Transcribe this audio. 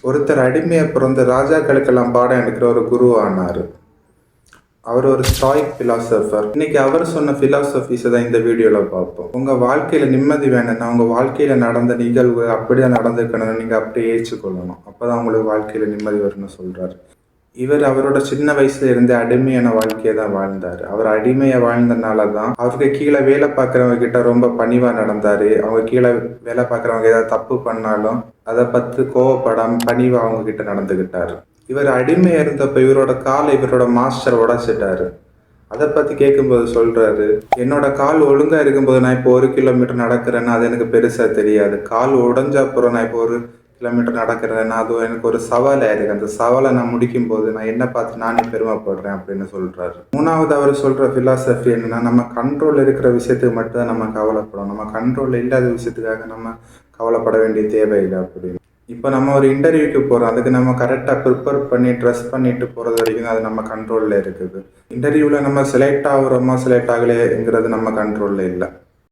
ஒருத்தர் அடிமையை பிறந்து ராஜாக்களுக்கெல்லாம் பாடம் எடுக்கிற ஒரு குரு ஆனார். அவர் ஒரு ஸ்டாயிக் பிலாசபர். இன்னைக்கு அவர் சொன்ன பிலாசபிஸை தான் இந்த வீடியோவில் பார்ப்போம். உங்கள் வாழ்க்கையில் நிம்மதி வேணும்னா உங்கள் வாழ்க்கையில் நடந்த நிகழ்வு அப்படியே நடந்துக்கணும்னு நீங்கள் அப்படியே ஏற்றுக்கொள்ளணும். அப்போ தான் உங்களுக்கு வாழ்க்கையில் நிம்மதி வரும்னு சொல்கிறார். இவர் அவரோட சின்ன வயசுல இருந்து அடிமையான வாழ்க்கையை தான் வாழ்ந்தார். அவர் அடிமையை வாழ்ந்தனால தான் அவருக்கு கீழே வேலை பார்க்குறவங்க கிட்ட ரொம்ப பணிவா நடந்தாரு. அவங்க கீழே வேலை பார்க்குறவங்க ஏதாவது தப்பு பண்ணாலும் அதை பற்றி கோவப்படாம பணிவா அவங்க கிட்ட நடந்துகிட்டாரு. இவர் அடிமையா இருந்தப்ப இவரோட காலை இவரோட மாஸ்டர் உடைச்சிட்டாரு. அதை பற்றி கேட்கும்போது சொல்கிறாரு, என்னோட கால் ஒழுங்காக இருக்கும்போது நான் இப்போ 1 கிலோமீட்டர் நடக்கிறேன்னா அது எனக்கு பெருசாக தெரியாது. கால் உடஞ்ச அப்புறம் நான் இப்போ 1 கிலோமீட்டர் நடக்கிறேன்னா அது எனக்கு ஒரு சவாலாக இருக்குது. அந்த சவாலை நான் முடிக்கும் போது நான் என்ன பார்த்து நானே பெருமைப்படுறேன் அப்படின்னு சொல்கிறாரு. 3வது அவர் சொல்கிற ஃபிலாசபி என்னன்னா, நம்ம கண்ட்ரோல் இருக்கிற விஷயத்துக்கு மட்டும்தான் நம்ம கவலைப்படணும். நம்ம கண்ட்ரோல் இல்லாத விஷயத்துக்காக நம்ம கவலைப்பட வேண்டிய தேவையில்லை அப்படின்னு. இப்போ நம்ம ஒரு இன்டர்வியூக்கு போகிறோம். அதுக்கு நம்ம கரெக்டாக ப்ரிப்பேர் பண்ணி ட்ரெஸ் பண்ணிட்டு போகிறது வரைக்கும் அது நம்ம கண்ட்ரோலில் இருக்குது. இன்டர்வியூவில் நம்ம செலக்ட் ஆகுறோமா செலக்ட் ஆகலைங்கிறது நம்ம கண்ட்ரோலில் இல்லை.